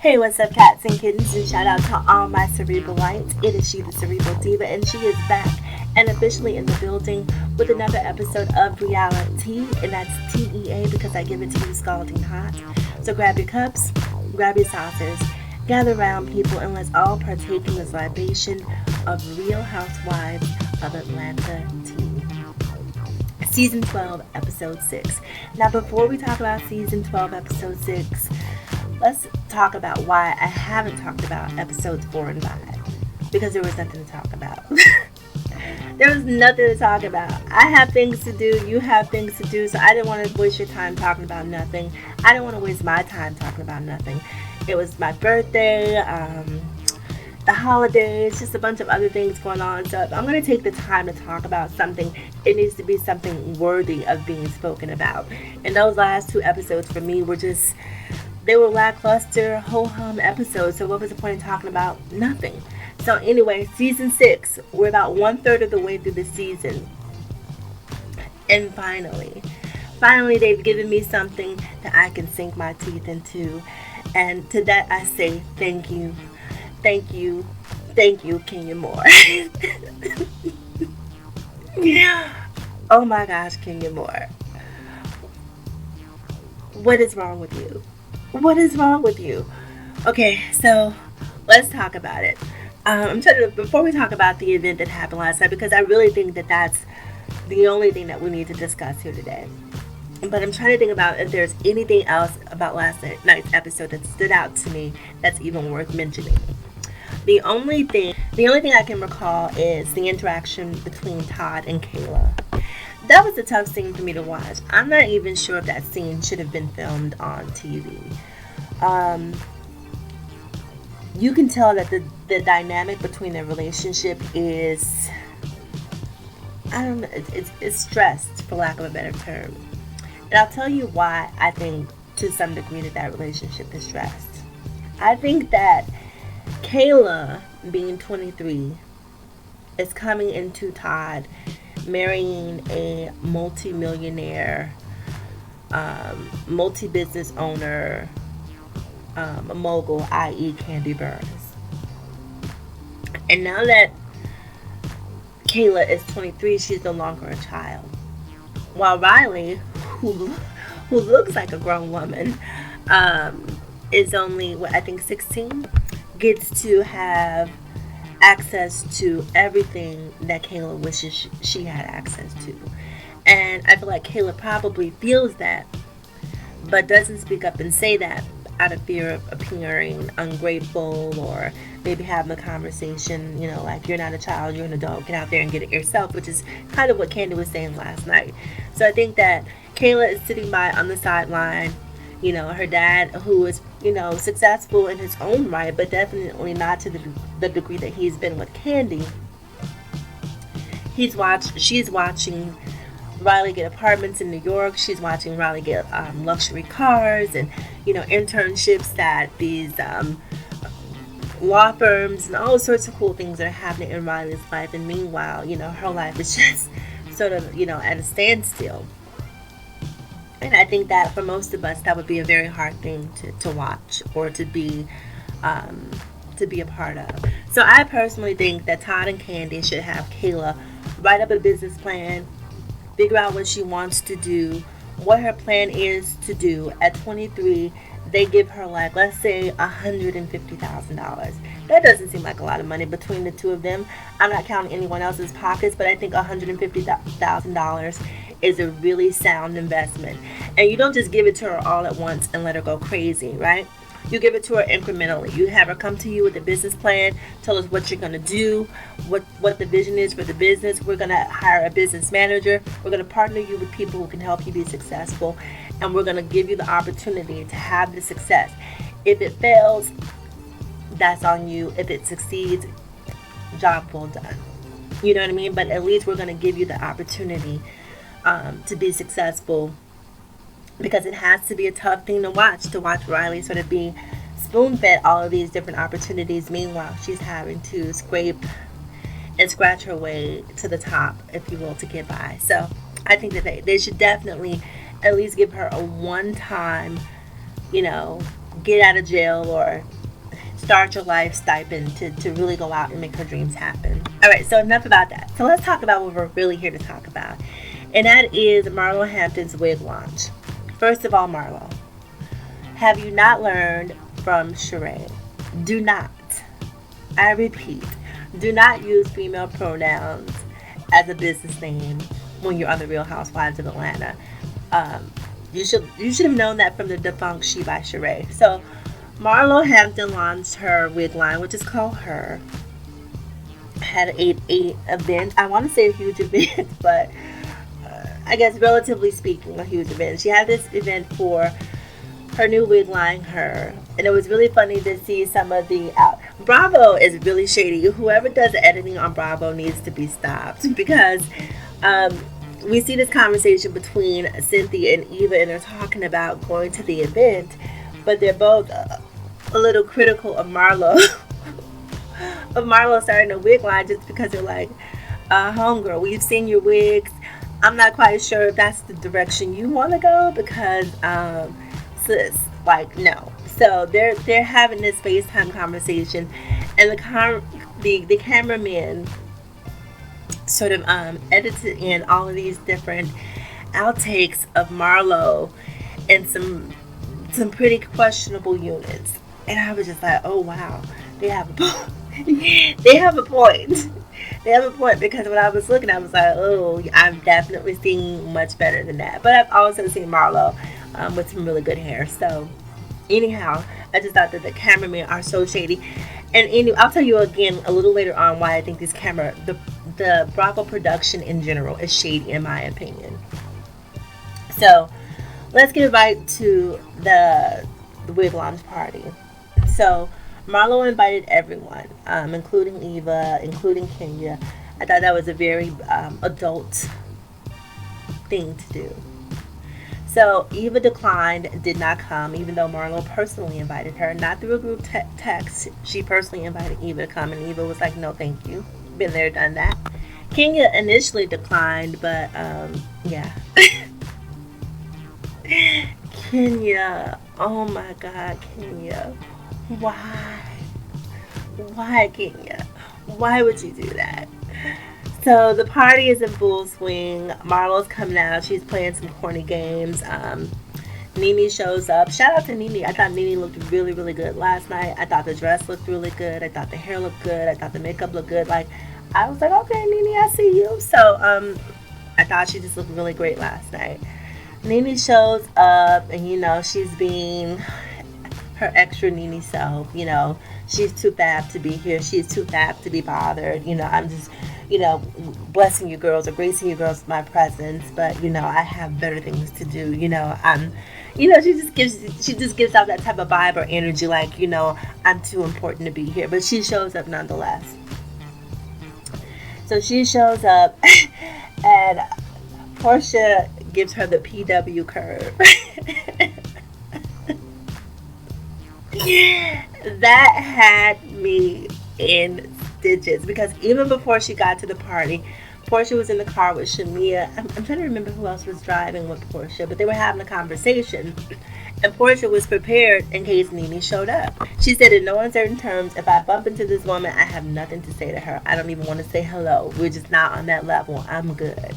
Hey, what's up, cats and kittens? And shout out to all my cerebralites. It is she, the Cerebral Diva, and she is back and officially in the building with another episode of Reality, and that's TEA because I give it to you scalding hot. So grab your cups, grab your saucers, gather around, people, and let's all partake in this libation of Real Housewives of Atlanta tea. Season 12, Episode 6. Now, before we talk about Season 12, Episode 6, let's talk about why I haven't talked about episodes 4 and 5. Because there was nothing to talk about. There was nothing to talk about. I have things to do. You have things to do. So I didn't want to waste your time talking about nothing. I didn't want to waste my time talking about nothing. It was my birthday, the holidays, just a bunch of other things going on. So if I'm going to take the time to talk about something, it needs to be something worthy of being spoken about. And those last 2 episodes for me were just... they were lackluster, ho-hum episodes, so what was the point in talking about? Nothing. So anyway, Season 6, we're about 1/3 of the way through the season. And finally, they've given me something that I can sink my teeth into. And to that I say thank you, Kenya Moore. Oh my gosh, Kenya Moore. What is wrong with you? What is wrong with you? Okay, so let's talk about it. Before we talk about the event that happened last night, because I really think that that's the only thing that we need to discuss here today. But I'm trying to think about if there's anything else about last night's episode that stood out to me that's even worth mentioning. The only thing I can recall is the interaction between Todd and Kayla. That was a tough scene for me to watch. I'm not even sure if that scene should have been filmed on TV. You can tell that the dynamic between their relationship is, I don't know, it's stressed, for lack of a better term. And I'll tell you why I think to some degree that relationship is stressed. I think that Kayla, being 23, is coming into Todd marrying a multi-millionaire, multi-business owner, a mogul, i.e. Candy Burns. And now that Kayla is 23, she's no longer a child. While Riley, who looks like a grown woman, is only, I think 16, gets to have access to everything that Kayla wishes she had access to. And I feel like Kayla probably feels that, but doesn't speak up and say that out of fear of appearing ungrateful, or maybe having a conversation, like, you're not a child, you're an adult, get out there and get it yourself, which is kind of what Candy was saying last night. So I think that Kayla is sitting by on the sideline. Her dad, who is, successful in his own right, but definitely not to the degree that he's been with Candy. She's watching Riley get apartments in New York. She's watching Riley get luxury cars and, internships at these law firms and all sorts of cool things that are happening in Riley's life. And meanwhile, her life is just sort of, at a standstill. And I think that for most of us, that would be a very hard thing to watch or to be a part of. So I personally think that Todd and Candy should have Kayla write up a business plan, figure out what she wants to do, what her plan is to do. At 23, they give her, like, let's say $150,000. That doesn't seem like a lot of money between the two of them. I'm not counting anyone else's pockets, but I think $150,000 is a really sound investment. And you don't just give it to her all at once and let her go crazy, right? You give it to her incrementally. You have her come to you with a business plan, tell us what you're going to do, what the vision is for the business. We're going to hire a business manager. We're going to partner you with people who can help you be successful. And we're going to give you the opportunity to have the success. If it fails, that's on you. If it succeeds, job well done. You know what I mean? But at least we're going to give you the opportunity to be successful, because it has to be a tough thing to watch Riley sort of be spoon-fed all of these different opportunities. Meanwhile, she's having to scrape and scratch her way to the top, if you will, to get by. So I think that they should definitely at least give her a one-time, get out of jail or start your life stipend to really go out and make her dreams happen. All right, so enough about that. So let's talk about what we're really here to talk about, and that is Marlo Hampton's wig launch. First of all, Marlo, have you not learned from Sheree? Do not, I repeat, do not use female pronouns as a business name when you're on the Real Housewives of Atlanta. You should have known that from the defunct She by Sheree. So Marlo Hampton launched her wig line, which is called Her. Had a event. I want to say a huge event, but I guess relatively speaking, a huge event. She had this event for her new wig line, Her, and it was really funny to see some of the Bravo is really shady. Whoever does the editing on Bravo needs to be stopped, because we see this conversation between Cynthia and Eva, and they're talking about going to the event, but they're both a little critical of Marlo of Marlo starting a wig line, just because they're like, homegirl, we've seen your wigs. I'm not quite sure if that's the direction you want to go, because sis, like, no. So they're having this FaceTime conversation, and the cameraman sort of edited in all of these different outtakes of Marlo and some pretty questionable units, and I was just like, oh wow, they have a point. They have a point. They have a point, because when I was looking, I was like, oh, I'm definitely seeing much better than that. But I've also seen Marlo with some really good hair. So anyhow, I just thought that the cameramen are so shady. And anyway, I'll tell you again a little later on why I think the Bravo production in general is shady, in my opinion. So let's get right to the wig launch party. So Marlo invited everyone, including Eva, including Kenya. I thought that was a very adult thing to do. So Eva declined, did not come, even though Marlo personally invited her, not through a group text. She personally invited Eva to come, and Eva was like, no, thank you. Been there, done that. Kenya initially declined, but yeah. Kenya, oh my God, Kenya. Why, Kenya? Why would you do that? So the party is in full swing. Marlo's coming out. She's playing some corny games. Nene shows up. Shout out to Nene. I thought Nene looked really, really good last night. I thought the dress looked really good. I thought the hair looked good. I thought the makeup looked good. Like, I was like, okay, Nene, I see you. So I thought she just looked really great last night. Nene shows up, and she's being her extra Nene self. She's too fab to be here. She's too fab to be bothered. I'm just, blessing you girls or gracing you girls with my presence, but I have better things to do. She just gives out that type of vibe or energy, like, I'm too important to be here. But she shows up nonetheless. So she shows up, and Portia gives her the PW curve. That had me in stitches, because even before she got to the party, Portia was in the car with Shamia. I'm trying to remember who else was driving with Portia, but they were having a conversation, and Portia was prepared in case Nene showed up. She said in no uncertain terms, if I bump into this woman, I have nothing to say to her. I don't even want to say hello. We're just not on that level. I'm good.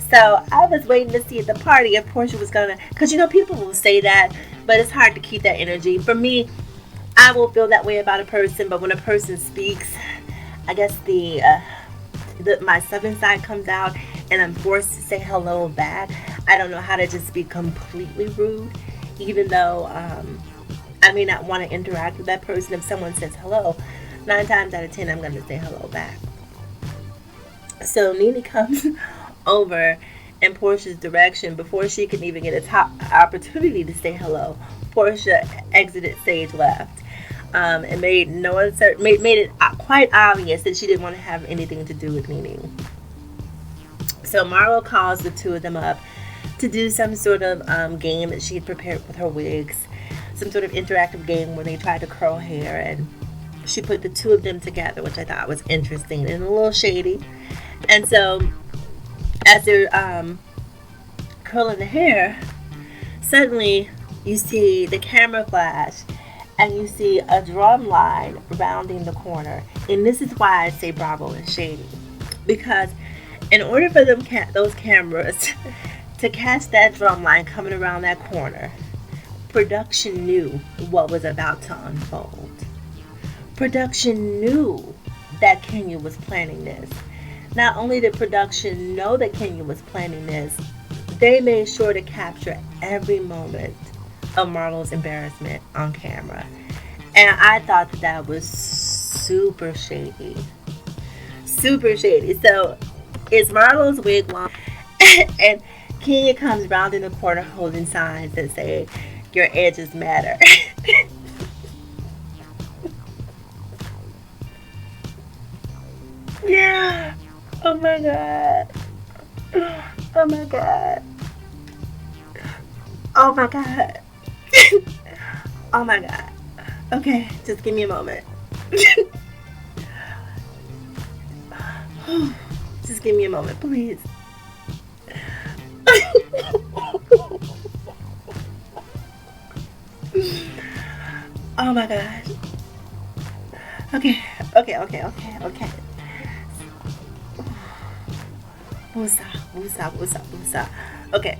So I was waiting to see at the party if Portia was gonna, because people will say that, but it's hard to keep that energy. For me, I will feel that way about a person, but when a person speaks, I guess my southern side comes out, and I'm forced to say hello back. I don't know how to just be completely rude, even though I may not want to interact with that person. If someone says hello, 9 times out of 10, I'm going to say hello back. So Nene comes over in Portia's direction. Before she can even get a top opportunity to say hello, Portia exited stage left. And made it quite obvious that she didn't want to have anything to do with Nene. So Marlo calls the two of them up to do some sort of game that she had prepared with her wigs, some sort of interactive game where they tried to curl hair, and she put the two of them together, which I thought was interesting and a little shady. And so as they're curling the hair, suddenly you see the camera flash, and you see a drum line rounding the corner. And this is why I say Bravo is shady. Because in order for those cameras to catch that drum line coming around that corner, production knew what was about to unfold. Production knew that Kenya was planning this. Not only did production know that Kenya was planning this, they made sure to capture every moment of Marlo's embarrassment on camera. And I thought that was super shady. Super shady. So it's Marlo's wig long and Kenya comes round in the corner holding signs that say, "Your edges matter." Yeah. Oh my god. Oh my god. Oh my god. Oh my god. Okay, just give me a moment. Just give me a moment, please. Oh my gosh. Okay, okay. Woosah, woosah, woosah, woosah. Okay.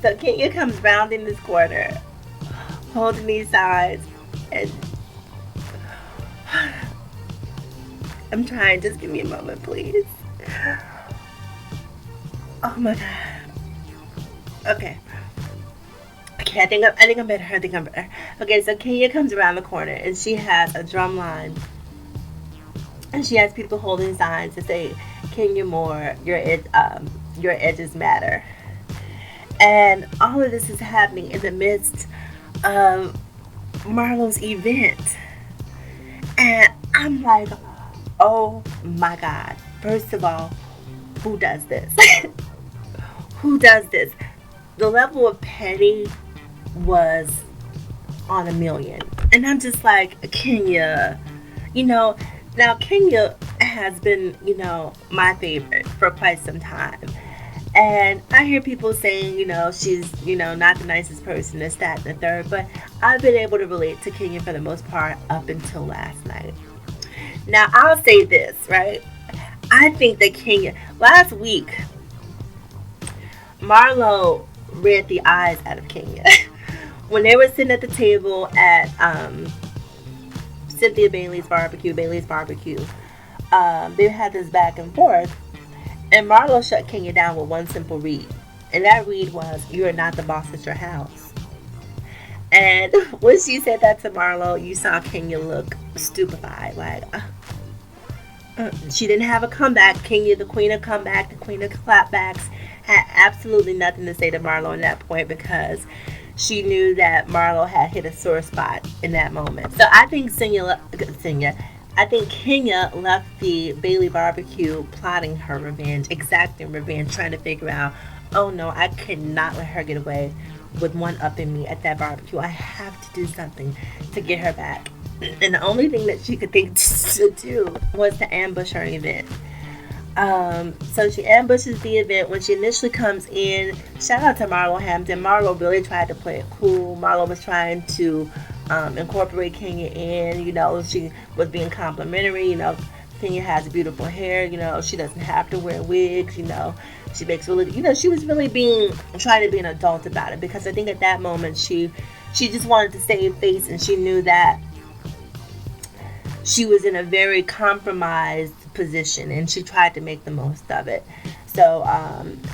So Kenya comes round in this corner, holding these signs, and I'm trying. Just give me a moment, please. Oh my god. Okay. Okay, I think I'm better. Okay, so Kenya comes around the corner and she has a drum line, and she has people holding signs to say, "Kenya Moore, your edges matter." And all of this is happening in the midst of Marlo's event, and I'm like, oh my god! First of all, who does this? Who does this? The level of petty was on a million. And I'm just like, Kenya, now Kenya has been, my favorite for quite some time. And I hear people saying, she's, not the nicest person, this, that, and the third. But I've been able to relate to Kenya for the most part up until last night. Now, I'll say this, right? I think that Kenya, last week, Marlo read the eyes out of Kenya. When they were sitting at the table at Cynthia Bailey's barbecue, they had this back and forth, and Marlo shut Kenya down with one simple read, and that read was, "You are not the boss at your house." And when she said that to Marlo, you saw Kenya look stupefied, like she didn't have a comeback. Kenya, the queen of comeback, the queen of clapbacks, had absolutely nothing to say to Marlo in that point because she knew that Marlo had hit a sore spot in that moment. So I think Kenya left the Bailey barbecue plotting her revenge, exacting revenge, trying to figure out, oh no, I could not let her get away with one up in me at that barbecue. I have to do something to get her back. And the only thing that she could think to do was to ambush her event. So she ambushes the event. When she initially comes in, shout out to Marlo Hampton. Marlo really tried to play it cool. Marlo was trying to incorporate Kenya in. She was being complimentary. Kenya has beautiful hair. She doesn't have to wear wigs. She makes really. She was really trying to be an adult about it, because I think at that moment she just wanted to save face, and she knew that she was in a very compromised position, and she tried to make the most of it. So,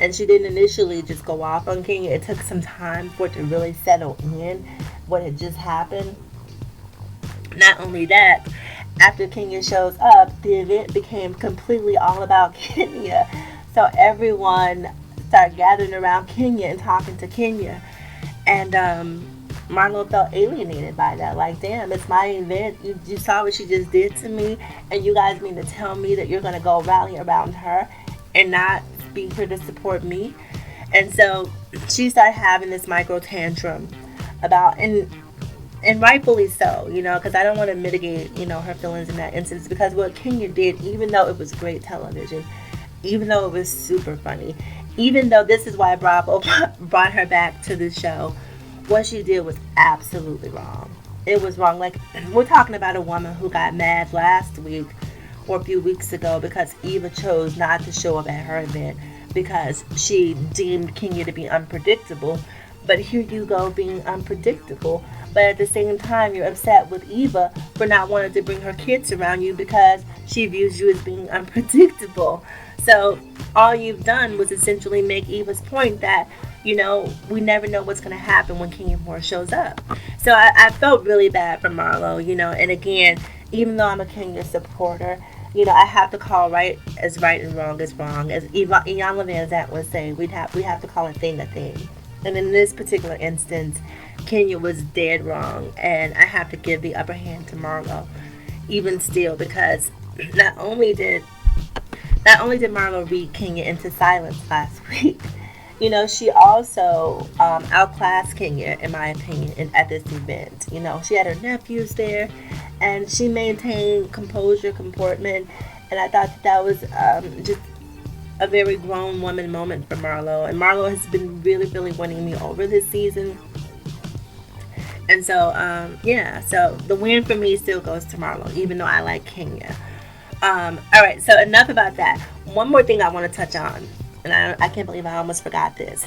and she didn't initially just go off on Kenya. It took some time for it to really settle in what had just happened. Not only that, after Kenya shows up, the event became completely all about Kenya. So everyone started gathering around Kenya and talking to Kenya. And Marlo felt alienated by that. Like, damn, it's my event. You saw what she just did to me, and you guys mean to tell me that you're going to go rally around her and not be here to support me? And so she started having this micro tantrum about, and rightfully so, because I don't want to mitigate, her feelings in that instance, because what Kenya did, even though it was great television, even though it was super funny, even though this is why Bravo brought her back to the show, what she did was absolutely wrong. It was wrong. Like, we're talking about a woman who got mad last week or a few weeks ago because Eva chose not to show up at her event because she deemed Kenya to be unpredictable. But here you go being unpredictable. But at the same time, you're upset with Eva for not wanting to bring her kids around you because she views you as being unpredictable. So all you've done was essentially make Eva's point that, we never know what's going to happen when Kenya Moore shows up. So I felt really bad for Marlo, and again, even though I'm a Kenya supporter, I have to call right as right and wrong as wrong. As Yovanna Van Zant was saying, we have to call a thing a thing. And in this particular instance, Kenya was dead wrong, and I have to give the upper hand to Marlo, even still, because not only did Marlo read Kenya into silence last week, she also outclassed Kenya, in my opinion, at this event. She had her nephews there, and she maintained composure, comportment, and I thought that was just a very grown woman moment for Marlo. And Marlo has been really, really winning me over this season. And so, so the win for me still goes to Marlo, even though I like Kenya. All right, so enough about that. One more thing I want to touch on, and I can't believe I almost forgot this.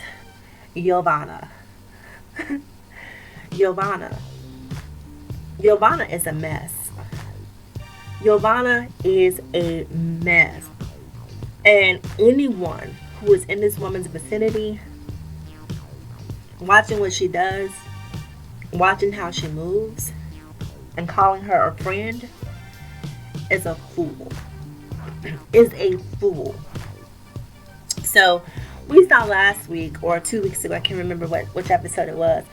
Yovanna. Yovanna is a mess. Yovanna is a mess. And anyone who is in this woman's vicinity, watching what she does, watching how she moves, and calling her a friend, is a fool. Is a fool. So, we saw last week, or 2 weeks ago, I can't remember which episode it was,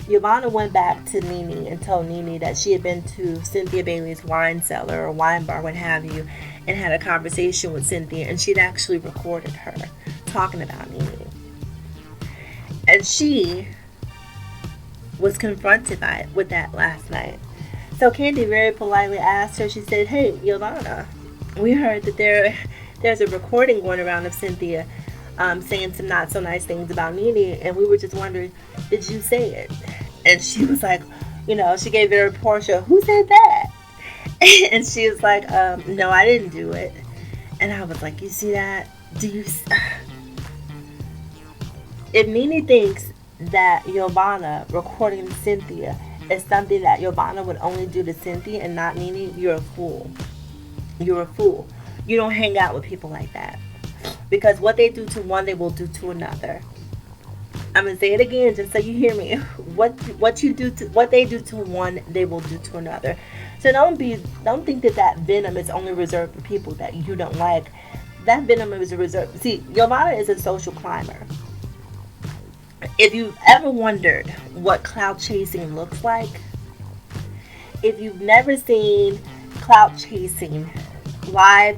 Yovanna went back to Nene and told Nene that she had been to Cynthia Bailey's wine cellar or wine bar, what have you, and had a conversation with Cynthia, and she'd actually recorded her talking about Nene. And she was confronted with that last night. So Candy very politely asked her, she said, "Hey, Yovanna, we heard that there's a recording going around of Cynthia saying some not so nice things about Nene, and we were just wondering, did you say it?" And she was like, she gave it a Portia, "Who said that?" And she was like, "No, I didn't do it." And I was like, you see that? If Nene thinks that Yovanna recording Cynthia is something that Yovanna would only do to Cynthia and not Nene, you're a fool. You're a fool. You don't hang out with people like that. Because what they do to one, they will do to another. I'm gonna say it again, just so you hear me. What they do to one, they will do to another. So don't think that venom is only reserved for people that you don't like. That venom is reserved. See, Yovanna is a social climber. If you've ever wondered what clout chasing looks like, if you've never seen clout chasing live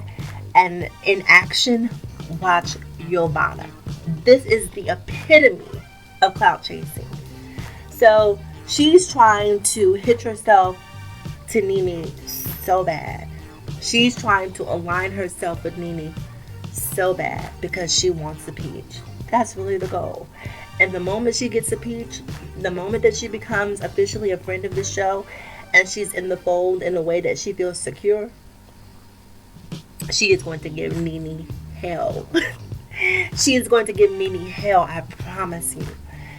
and in action, watch Yovanna. This is the epitome of clout chasing. So she's trying to hitch herself to Nene so bad. She's trying to align herself with Nene so bad because she wants the peach. That's really the goal. And the moment she gets a peach, the moment that she becomes officially a friend of the show and she's in the fold in a way that she feels secure, she is going to give Nene hell. She is going to give Nene hell, I promise you.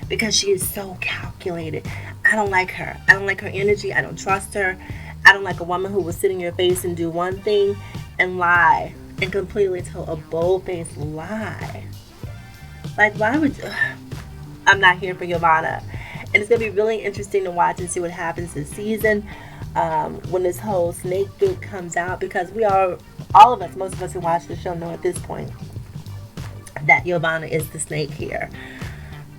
Because she is so calculated. I don't like her. I don't like her energy. I don't trust her. I don't like a woman who will sit in your face and do one thing and lie. And completely tell a bold-faced lie. Like, why would you... I'm not here for Yovanna. And it's going to be really interesting to watch and see what happens this season when this whole snake gate comes out. Because most of us who watch the show know at this point that Yovanna is the snake here.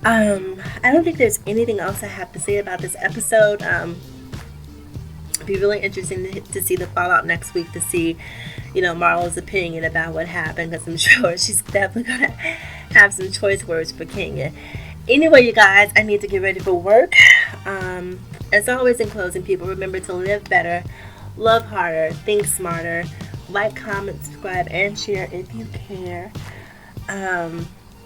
I don't think there's anything else I have to say about this episode. It'll be really interesting to see the fallout next week, to see, Marlo's opinion about what happened, because I'm sure she's definitely going to have some choice words for Kenya. Anyway, you guys, I need to get ready for work. As always, in closing, people, remember to live better, love harder, think smarter, like, comment, subscribe, and share if you care.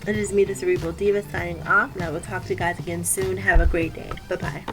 It is me, the Cerebral Diva, signing off, and I will talk to you guys again soon. Have a great day. Bye-bye.